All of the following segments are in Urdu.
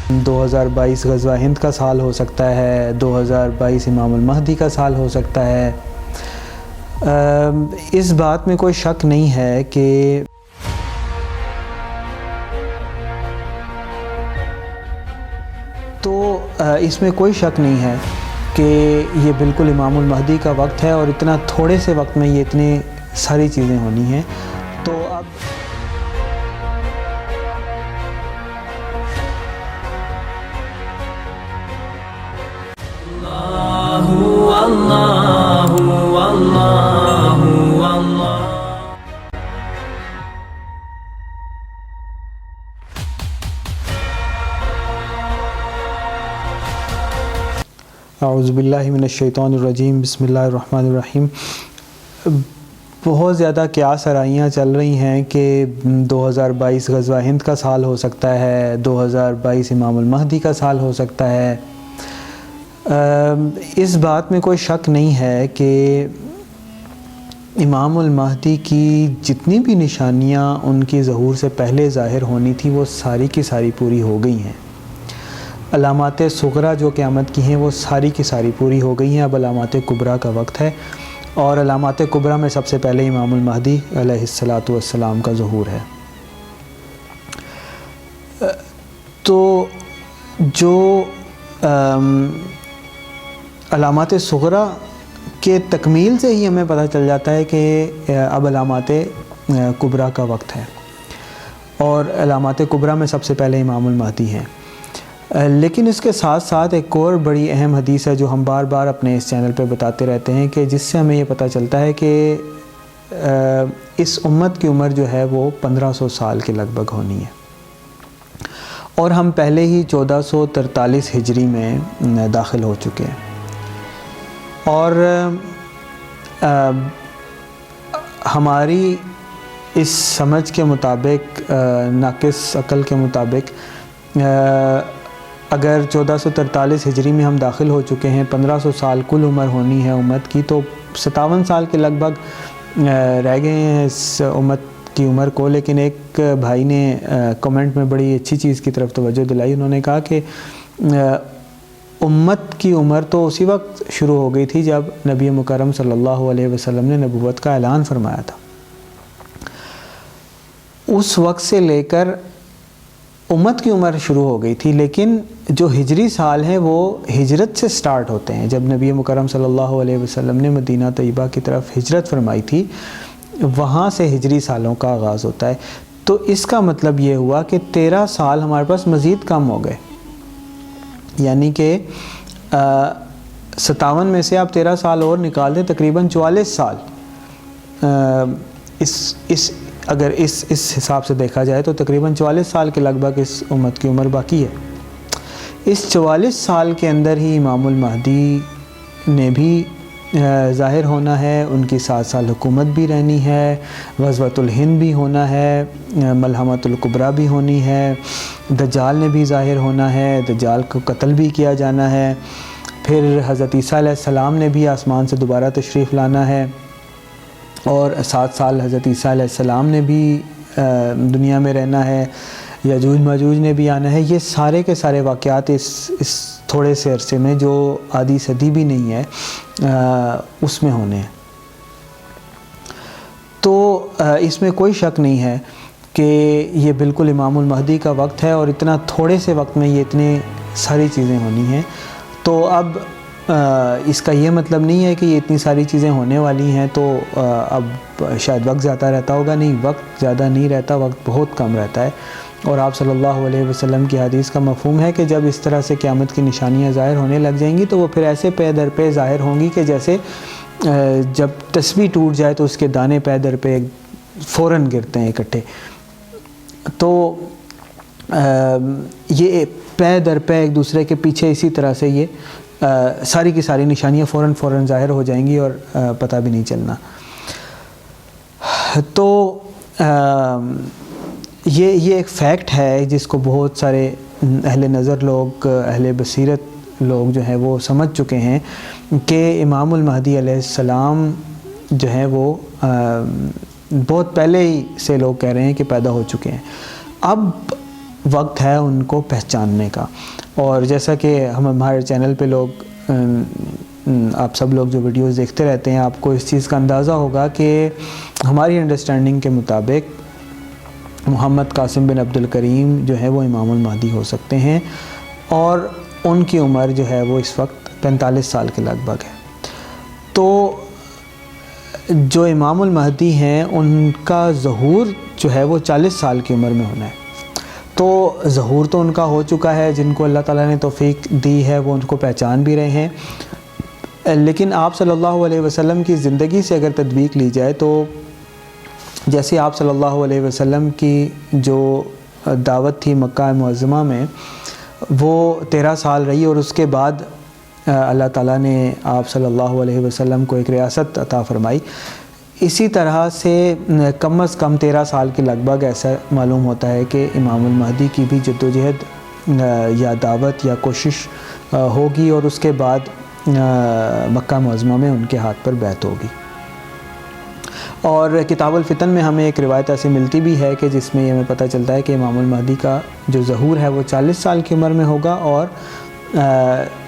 2022 غزوہ ہند کا سال ہو سکتا ہے، 2022 امام المہدی کا سال ہو سکتا ہے۔ اس بات میں کوئی شک نہیں ہے کہ اس میں کوئی شک نہیں ہے کہ یہ بالکل امام المہدی کا وقت ہے، اور اتنا تھوڑے سے وقت میں یہ اتنی ساری چیزیں ہونی ہیں۔ تو اب اعوذ باللہ من الشیطان الرجیم، بسم اللہ الرحمن الرحیم۔ بہت زیادہ قیاس آرائیاں چل رہی ہیں کہ 2022 غزوہ ہند کا سال ہو سکتا ہے، 2022 امام المہدی کا سال ہو سکتا ہے۔ اس بات میں کوئی شک نہیں ہے کہ امام المہدی کی جتنی بھی نشانیاں ان کی ظہور سے پہلے ظاہر ہونی تھی وہ ساری کی ساری پوری ہو گئی ہیں۔ علامات صغریٰ جو قیامت کی ہیں وہ ساری کی ساری پوری ہو گئی ہیں۔ اب علامات کبریٰ کا وقت ہے، اور علامات کبریٰ میں سب سے پہلے امام المہدی علیہ السلام کا ظہور ہے۔ تو جو علامات صغریٰ کے تکمیل سے ہی ہمیں پتہ چل جاتا ہے کہ اب علامات کبریٰ کا وقت ہے، اور علامات کبریٰ میں سب سے پہلے امام المہدی ہیں۔ لیکن اس کے ساتھ ساتھ ایک اور بڑی اہم حدیث ہے جو ہم بار بار اپنے اس چینل پہ بتاتے رہتے ہیں، کہ جس سے ہمیں یہ پتہ چلتا ہے کہ اس امت کی عمر جو ہے وہ 1500 سال کے لگ بھگ ہونی ہے، اور ہم پہلے ہی 1443 ہجری میں داخل ہو چکے ہیں۔ اور ہماری اس سمجھ کے مطابق، ناقص عقل کے مطابق، اگر 1443 ہجری میں ہم داخل ہو چکے ہیں، 1500 سال کل عمر ہونی ہے امت کی، تو 57 سال کے لگ بھگ رہ گئے ہیں اس امت کی عمر کو۔ لیکن ایک بھائی نے کمنٹ میں بڑی اچھی چیز کی طرف توجہ دلائی، انہوں نے کہا کہ امت کی عمر تو اسی وقت شروع ہو گئی تھی جب نبی مکرم صلی اللہ علیہ وسلم نے نبوت کا اعلان فرمایا تھا۔ اس وقت سے لے کر امت کی عمر شروع ہو گئی تھی، لیکن جو ہجری سال ہیں وہ ہجرت سے سٹارٹ ہوتے ہیں۔ جب نبی مکرم صلی اللہ علیہ وسلم نے مدینہ طیبہ کی طرف ہجرت فرمائی تھی، وہاں سے ہجری سالوں کا آغاز ہوتا ہے۔ تو اس کا مطلب یہ ہوا کہ 13 سال ہمارے پاس مزید کم ہو گئے، یعنی کہ 57 میں سے آپ 13 سال اور نکال دیں، تقریباً 44 سال اگر اس حساب سے دیکھا جائے تو تقریباً 44 سال کے لگ بھگ اس امت کی عمر باقی ہے۔ اس 44 سال کے اندر ہی امام المہدی نے بھی ظاہر ہونا ہے، ان کی 7 سال حکومت بھی رہنی ہے، غزوۃ الہند بھی ہونا ہے، ملحمۃ الکبریٰ بھی ہونی ہے، دجال نے بھی ظاہر ہونا ہے، دجال کو قتل بھی کیا جانا ہے، پھر حضرت عیسیٰ علیہ السلام نے بھی آسمان سے دوبارہ تشریف لانا ہے، اور 7 سال حضرت عیسیٰ علیہ السلام نے بھی دنیا میں رہنا ہے، یاجوج ماجوج نے بھی آنا ہے۔ یہ سارے کے سارے واقعات اس تھوڑے سے عرصے میں، جو آدھی صدی بھی نہیں ہے، اس میں ہونے ہیں۔ تو اس میں کوئی شک نہیں ہے کہ یہ بالکل امام المہدی کا وقت ہے، اور اتنا تھوڑے سے وقت میں یہ اتنی ساری چیزیں ہونی ہیں۔ تو اب اس کا یہ مطلب نہیں ہے کہ یہ اتنی ساری چیزیں ہونے والی ہیں تو اب شاید وقت زیادہ رہتا ہوگا۔ نہیں، وقت زیادہ نہیں رہتا، وقت بہت کم رہتا ہے۔ اور آپ صلی اللہ علیہ وسلم کی حدیث کا مفہوم ہے کہ جب اس طرح سے قیامت کی نشانیاں ظاہر ہونے لگ جائیں گی تو وہ پھر ایسے پے در پے ظاہر ہوں گی کہ جیسے جب تسبیح ٹوٹ جائے تو اس کے دانے پے در پے فوراً گرتے ہیں اکٹھے۔ تو یہ پے در پے ایک دوسرے کے پیچھے اسی طرح سے یہ ساری کی ساری نشانیاں فوراً ظاہر ہو جائیں گی، اور پتہ بھی نہیں چلنا۔ تو یہ ایک فیکٹ ہے جس کو بہت سارے اہل نظر لوگ، اہل بصیرت لوگ جو ہیں وہ سمجھ چکے ہیں کہ امام المہدی علیہ السلام جو ہیں وہ بہت پہلے ہی سے لوگ کہہ رہے ہیں کہ پیدا ہو چکے ہیں۔ اب وقت ہے ان کو پہچاننے کا. اور جیسا کہ ہمارے چینل پہ لوگ آپ سب لوگ جو ویڈیوز دیکھتے رہتے ہیں, آپ کو اس چیز کا اندازہ ہوگا کہ ہماری انڈرسٹینڈنگ کے مطابق محمد قاسم بن عبد الکریم جو ہے وہ امام المہدی ہو سکتے ہیں, اور ان کی عمر جو ہے وہ اس وقت 45 سال کے لگ بھگ ہے. تو جو امام المہدی ہیں ان کا ظہور جو ہے وہ 40 سال کی عمر میں ہونا ہے. تو ظہور تو ان کا ہو چکا ہے, جن کو اللہ تعالیٰ نے توفیق دی ہے وہ ان کو پہچان بھی رہے ہیں. لیکن آپ صلی اللہ علیہ وسلم کی زندگی سے اگر تطبیق لی جائے تو جیسے آپ صلی اللہ علیہ وسلم کی جو دعوت تھی مکہ معظمہ میں وہ 13 سال رہی, اور اس کے بعد اللہ تعالیٰ نے آپ صلی اللہ علیہ وسلم کو ایک ریاست عطا فرمائی. اسی طرح سے کم از کم 13 سال کے لگ بھگ ایسا معلوم ہوتا ہے کہ امام المہدی کی بھی جدوجہد یا دعوت یا کوشش ہوگی, اور اس کے بعد مکہ معظمہ میں ان کے ہاتھ پر بیعت ہوگی. اور کتاب الفتن میں ہمیں ایک روایت ایسی ملتی بھی ہے کہ جس میں یہ ہمیں پتہ چلتا ہے کہ امام المہدی کا جو ظہور ہے وہ 40 سال کی عمر میں ہوگا, اور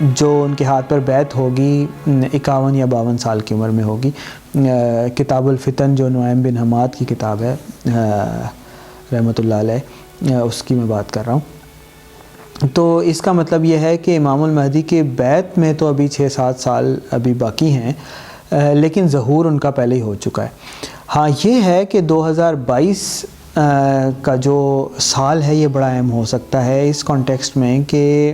جو ان کے ہاتھ پر بیعت ہوگی 51 یا 52 سال کی عمر میں ہوگی. کتاب الفتن جو نعیم بن حماد کی کتاب ہے رحمۃ اللہ علیہ, اس کی میں بات کر رہا ہوں. تو اس کا مطلب یہ ہے کہ امام المہدی کے بیعت میں تو ابھی 6-7 سال ابھی باقی ہیں, لیکن ظہور ان کا پہلے ہی ہو چکا ہے. ہاں یہ ہے کہ 2022 کا جو سال ہے یہ بڑا اہم ہو سکتا ہے اس کانٹیکسٹ میں کہ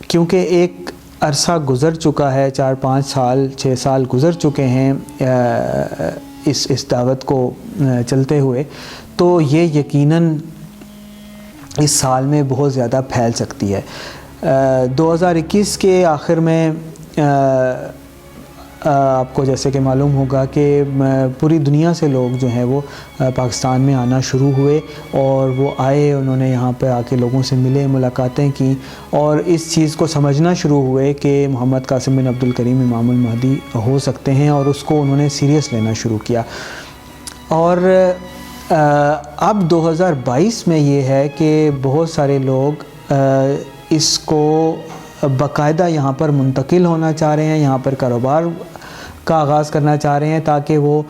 کیونکہ ایک عرصہ گزر چکا ہے, 4-5 سال 6 سال گزر چکے ہیں اس دعوت کو چلتے ہوئے, تو یہ یقیناً اس سال میں بہت زیادہ پھیل سکتی ہے. 2021 کے آخر میں آپ کو جیسے کہ معلوم ہوگا کہ پوری دنیا سے لوگ جو ہیں وہ پاکستان میں آنا شروع ہوئے, اور وہ آئے, انہوں نے یہاں پہ آ کے لوگوں سے ملے, ملاقاتیں کی, اور اس چیز کو سمجھنا شروع ہوئے کہ محمد قاسم بن عبد الکریم امام المہدی ہو سکتے ہیں, اور اس کو انہوں نے سیریس لینا شروع کیا. اور اب 2022 میں یہ ہے کہ بہت سارے لوگ اس کو باقاعدہ یہاں پر منتقل ہونا چاہ رہے ہیں, یہاں پر کاروبار کا آغاز کرنا چاہ رہے ہیں تاکہ وہ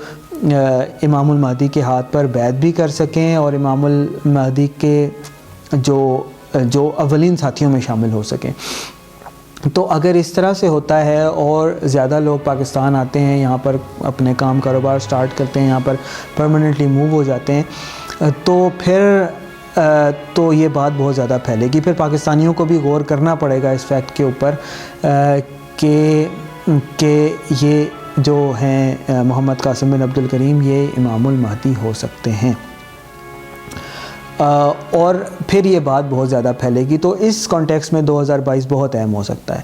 امام المہدی کے ہاتھ پر بیعت بھی کر سکیں اور امام المہدی کے جو اولین ساتھیوں میں شامل ہو سکیں. تو اگر اس طرح سے ہوتا ہے اور زیادہ لوگ پاکستان آتے ہیں, یہاں پر اپنے کام کاروبار سٹارٹ کرتے ہیں, یہاں پر پرماننٹلی موو ہو جاتے ہیں, تو پھر تو یہ بات بہت زیادہ پھیلے گی. پھر پاکستانیوں کو بھی غور کرنا پڑے گا اس فیکٹ کے اوپر کہ یہ جو ہیں محمد قاسم بن عبد الکریم یہ امام المہدی ہو سکتے ہیں, اور پھر یہ بات بہت زیادہ پھیلے گی. تو اس کانٹیکس میں 2022 بہت اہم ہو سکتا ہے.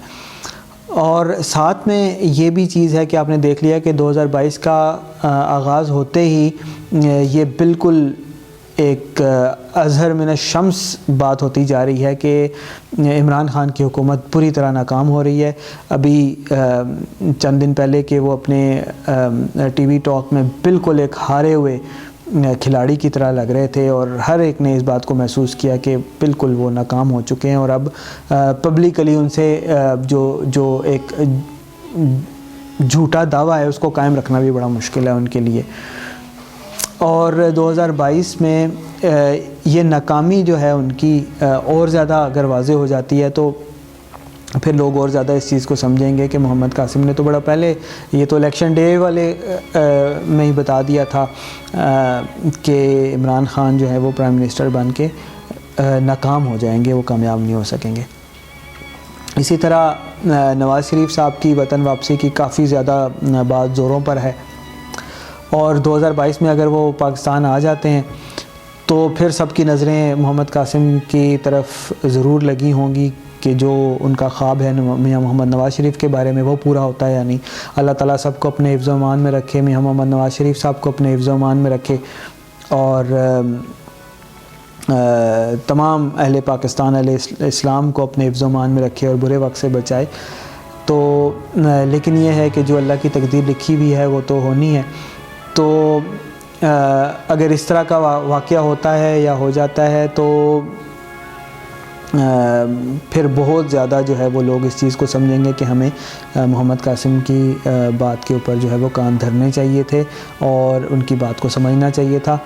اور ساتھ میں یہ بھی چیز ہے کہ آپ نے دیکھ لیا کہ 2022 کا آغاز ہوتے ہی یہ بالکل ایک اظہر من الشمس بات ہوتی جا رہی ہے کہ عمران خان کی حکومت پوری طرح ناکام ہو رہی ہے. ابھی چند دن پہلے کہ وہ اپنے ٹی وی ٹاک میں بالکل ایک ہارے ہوئے کھلاڑی کی طرح لگ رہے تھے, اور ہر ایک نے اس بات کو محسوس کیا کہ بالکل وہ ناکام ہو چکے ہیں, اور اب پبلکلی ان سے جو ایک جھوٹا دعویٰ ہے اس کو قائم رکھنا بھی بڑا مشکل ہے ان کے لیے. اور 2022 میں یہ ناکامی جو ہے ان کی اور زیادہ اگر واضح ہو جاتی ہے تو پھر لوگ اور زیادہ اس چیز کو سمجھیں گے کہ محمد قاسم نے تو بڑا پہلے یہ تو الیکشن ڈے والے میں ہی بتا دیا تھا کہ عمران خان جو ہے وہ پرائم منسٹر بن کے ناکام ہو جائیں گے, وہ کامیاب نہیں ہو سکیں گے. اسی طرح نواز شریف صاحب کی وطن واپسی کی کافی زیادہ بات زوروں پر ہے, اور 2022 میں اگر وہ پاکستان آ جاتے ہیں تو پھر سب کی نظریں محمد قاسم کی طرف ضرور لگی ہوں گی کہ جو ان کا خواب ہے میاں محمد نواز شریف کے بارے میں وہ پورا ہوتا ہے یا نہیں. اللہ تعالیٰ سب کو اپنے حفظ و امان میں رکھے, میاں محمد نواز شریف صاحب کو اپنے حفظ و امان میں رکھے, اور تمام اہل پاکستان اہل اسلام کو اپنے حفظ و امان میں رکھے اور برے وقت سے بچائے. تو لیکن یہ ہے کہ جو اللہ کی تقدیر لکھی ہوئی ہے وہ تو ہونی ہے. تو اگر اس طرح کا واقعہ ہوتا ہے یا ہو جاتا ہے تو پھر بہت زیادہ جو ہے وہ لوگ اس چیز کو سمجھیں گے کہ ہمیں محمد قاسم کی بات کے اوپر جو ہے وہ کان دھرنے چاہیے تھے اور ان کی بات کو سمجھنا چاہیے تھا،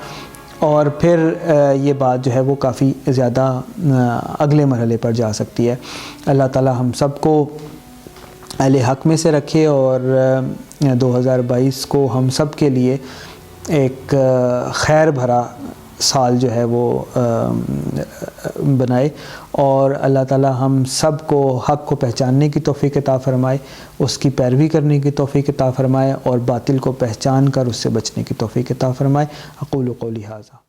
اور پھر یہ بات جو ہے وہ کافی زیادہ اگلے مرحلے پر جا سکتی ہے۔ اللہ تعالی ہم سب کو اہل حق میں سے رکھے اور 2022 کو ہم سب کے لیے ایک خیر بھرا سال جو ہے وہ بنائے، اور اللہ تعالی ہم سب کو حق کو پہچاننے کی توفیق عطا فرمائے، اس کی پیروی کرنے کی توفیق عطا فرمائے، اور باطل کو پہچان کر اس سے بچنے کی توفیق عطا فرمائے۔ اقول قولی ھذا۔